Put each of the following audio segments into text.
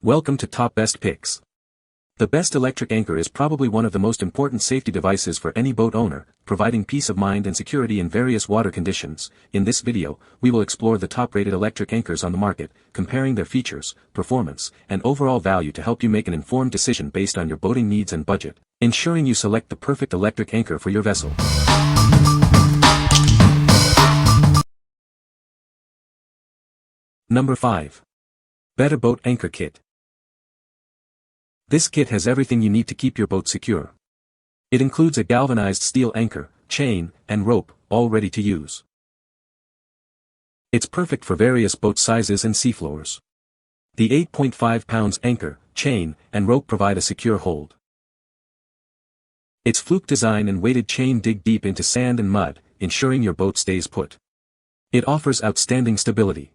Welcome to Top Best Picks. The best electric anchor is probably one of the most important safety devices for any boat owner, providing peace of mind and security in various water conditions. In this video, we will explore the top-rated electric anchors on the market, comparing their features, performance, and overall value to help you make an informed decision based on your boating needs and budget, ensuring you select the perfect electric anchor for your vessel. Number 5. Better Boat Anchor Kit. This kit has everything you need to keep your boat secure. It includes a galvanized steel anchor, chain, and rope, all ready to use. It's perfect for various boat sizes and seafloors. The 8.5 pounds anchor, chain, and rope provide a secure hold. Its fluke design and weighted chain dig deep into sand and mud, ensuring your boat stays put. It offers outstanding stability.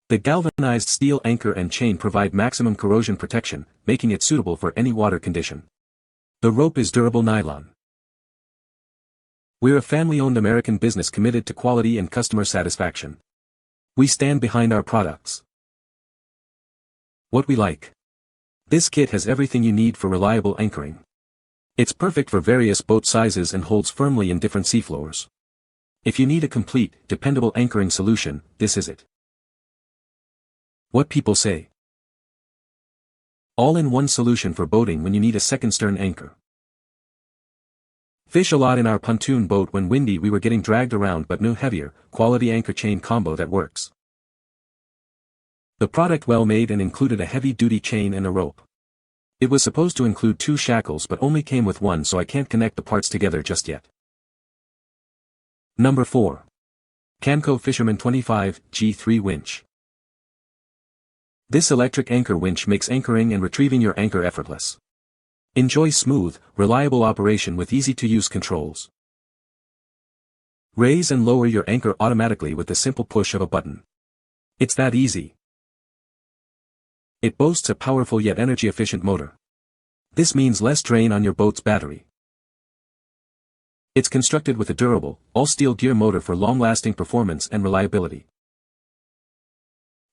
The galvanized steel anchor and chain provide maximum corrosion protection, making it suitable for any water condition. The rope is durable nylon. We're a family-owned American business committed to quality and customer satisfaction. We stand behind our products. What we like. This kit has everything you need for reliable anchoring. It's perfect for various boat sizes and holds firmly in different seafloors. If you need a complete, dependable anchoring solution, this is it. What people say. All-in-one solution for boating when you need a second stern anchor. Fish a lot in our pontoon boat. When windy we were getting dragged around, but no heavier, quality anchor chain combo that works. The product well made and included a heavy-duty chain and a rope. It was supposed to include 2 shackles but only came with 1, so I can't connect the parts together just yet. Number 4. Camco Fisherman 25 G3 Winch. This electric anchor winch makes anchoring and retrieving your anchor effortless. Enjoy smooth, reliable operation with easy-to-use controls. Raise and lower your anchor automatically with the simple push of a button. It's that easy. It boasts a powerful yet energy-efficient motor. This means less drain on your boat's battery. It's constructed with a durable, all-steel gear motor for long-lasting performance and reliability.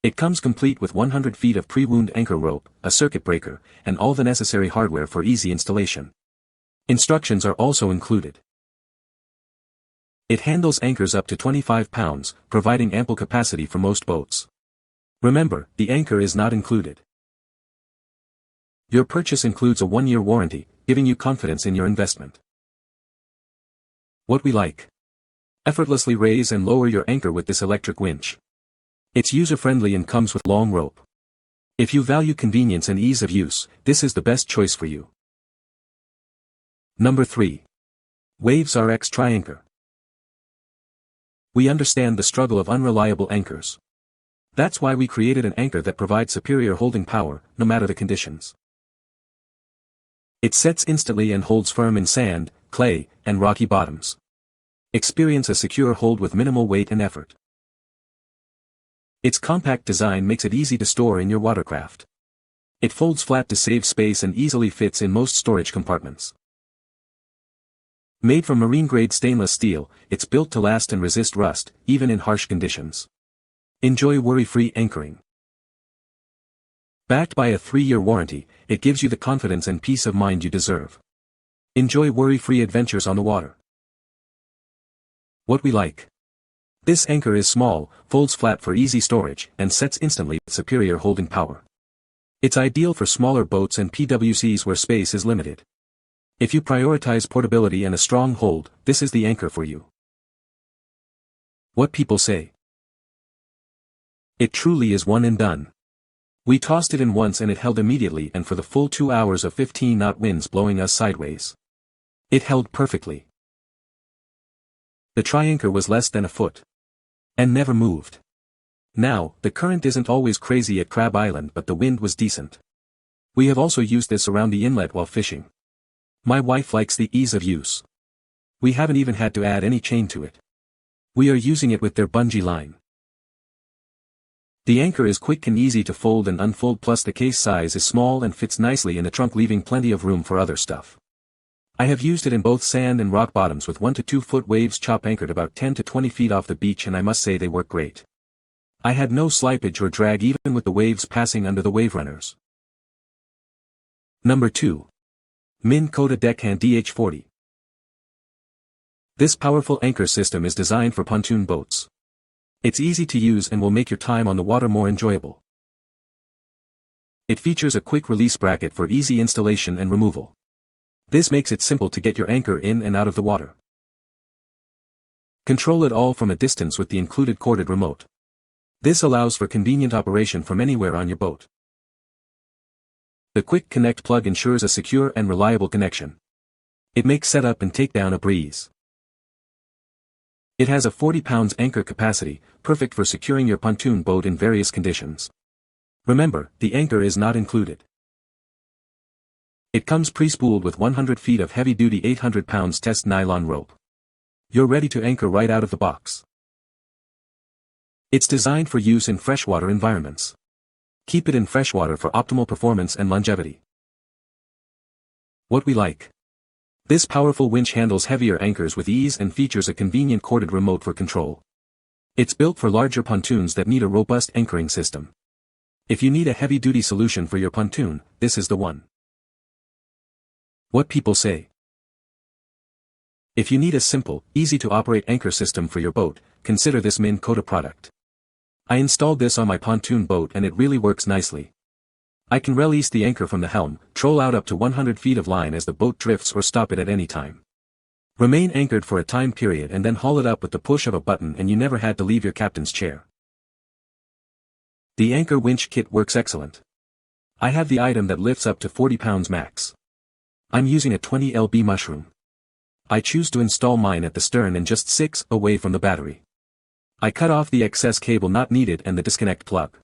It comes complete with 100 feet of pre-wound anchor rope, a circuit breaker, and all the necessary hardware for easy installation. Instructions are also included. It handles anchors up to 25 pounds, providing ample capacity for most boats. Remember, the anchor is not included. Your purchase includes a 1-year warranty, giving you confidence in your investment. What we like. Effortlessly raise and lower your anchor with this electric winch. It's user-friendly and comes with long rope. If you value convenience and ease of use, this is the best choice for you. Number 3. WavesRx TriAnchor. We understand the struggle of unreliable anchors. That's why we created an anchor that provides superior holding power, no matter the conditions. It sets instantly and holds firm in sand, clay, and rocky bottoms. Experience a secure hold with minimal weight and effort. Its compact design makes it easy to store in your watercraft. It folds flat to save space and easily fits in most storage compartments. Made from marine-grade stainless steel, it's built to last and resist rust, even in harsh conditions. Enjoy worry-free anchoring. Backed by a 3-year warranty, it gives you the confidence and peace of mind you deserve. Enjoy worry-free adventures on the water. What we like. This anchor is small, folds flat for easy storage, and sets instantly with superior holding power. It's ideal for smaller boats and PWCs where space is limited. If you prioritize portability and a strong hold, this is the anchor for you. What people say. It truly is one and done. We tossed it in once and it held immediately, and for the full 2 hours of 15-knot winds blowing us sideways. It held perfectly. The TriAnchor was less than a foot. And never moved. Now, the current isn't always crazy at Crab Island, but the wind was decent. We have also used this around the inlet while fishing. My wife likes the ease of use. We haven't even had to add any chain to it. We are using it with their bungee line. The anchor is quick and easy to fold and unfold, plus the case size is small and fits nicely in the trunk, leaving plenty of room for other stuff. I have used it in both sand and rock bottoms with 1 to 2 foot waves chop anchored about 10 to 20 feet off the beach, and I must say they work great. I had no slippage or drag even with the waves passing under the wave runners. Number 2. Minn Kota Deckhand DH 40. This powerful anchor system is designed for pontoon boats. It's easy to use and will make your time on the water more enjoyable. It features a quick release bracket for easy installation and removal. This makes it simple to get your anchor in and out of the water. Control it all from a distance with the included corded remote. This allows for convenient operation from anywhere on your boat. The quick connect plug ensures a secure and reliable connection. It makes setup and takedown a breeze. It has a 40 pounds anchor capacity, perfect for securing your pontoon boat in various conditions. Remember, the anchor is not included. It comes pre-spooled with 100 feet of heavy-duty 800 pounds test nylon rope. You're ready to anchor right out of the box. It's designed for use in freshwater environments. Keep it in freshwater for optimal performance and longevity. What we like. This powerful winch handles heavier anchors with ease and features a convenient corded remote for control. It's built for larger pontoons that need a robust anchoring system. If you need a heavy-duty solution for your pontoon, this is the one. What people say. If you need a simple, easy-to-operate anchor system for your boat, consider this Minn Kota product. I installed this on my pontoon boat and it really works nicely. I can release the anchor from the helm, troll out up to 100 feet of line as the boat drifts or stop it at any time. Remain anchored for a time period and then haul it up with the push of a button and you never had to leave your captain's chair. The anchor winch kit works excellent. I have the item that lifts up to 40 pounds max. I'm using a 20 lb mushroom. I choose to install mine at the stern and just 6 away from the battery. I cut off the excess cable not needed and the disconnect plug.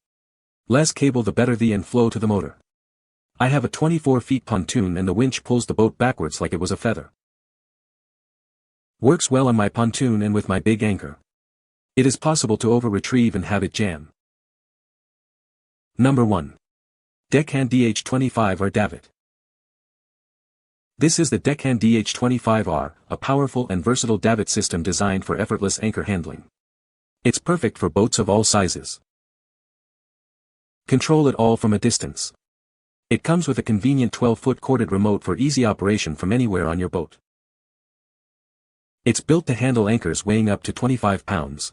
Less cable the better the end flow to the motor. I have a 24 feet pontoon and the winch pulls the boat backwards like it was a feather. Works well on my pontoon and with my big anchor. It is possible to over-retrieve and have it jam. Number 1. Deckhand DH 25R Davit. This is the Deckhand DH 25R, a powerful and versatile davit system designed for effortless anchor handling. It's perfect for boats of all sizes. Control it all from a distance. It comes with a convenient 12-foot corded remote for easy operation from anywhere on your boat. It's built to handle anchors weighing up to 25 pounds.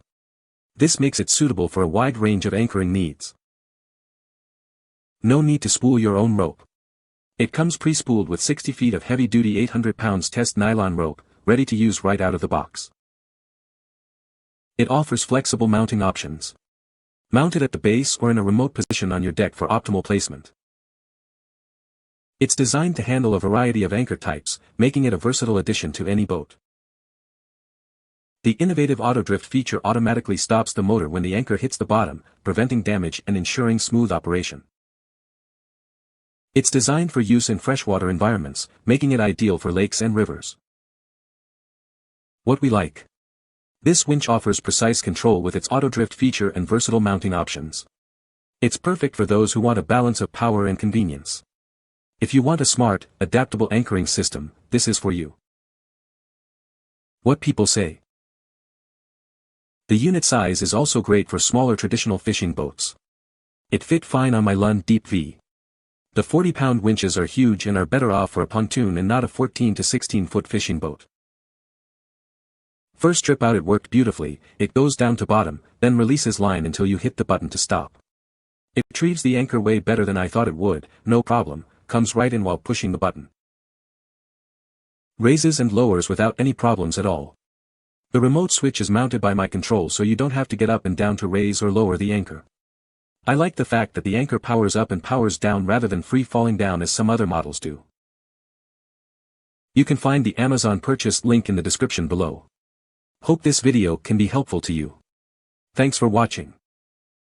This makes it suitable for a wide range of anchoring needs. No need to spool your own rope. It comes pre-spooled with 60 feet of heavy-duty 800 pounds test nylon rope, ready to use right out of the box. It offers flexible mounting options. Mount it at the base or in a remote position on your deck for optimal placement. It's designed to handle a variety of anchor types, making it a versatile addition to any boat. The innovative auto-drift feature automatically stops the motor when the anchor hits the bottom, preventing damage and ensuring smooth operation. It's designed for use in freshwater environments, making it ideal for lakes and rivers. What we like. This winch offers precise control with its auto-drift feature and versatile mounting options. It's perfect for those who want a balance of power and convenience. If you want a smart, adaptable anchoring system, this is for you. What people say. The unit size is also great for smaller traditional fishing boats. It fit fine on my Lund Deep V. The 40-pound winches are huge and are better off for a pontoon and not a 14 to 16-foot fishing boat. First trip out it worked beautifully, it goes down to bottom, then releases line until you hit the button to stop. It retrieves the anchor way better than I thought it would, no problem, comes right in while pushing the button. Raises and lowers without any problems at all. The remote switch is mounted by my control so you don't have to get up and down to raise or lower the anchor. I like the fact that the anchor powers up and powers down rather than free falling down as some other models do. You can find the Amazon purchase link in the description below. Hope this video can be helpful to you. Thanks for watching.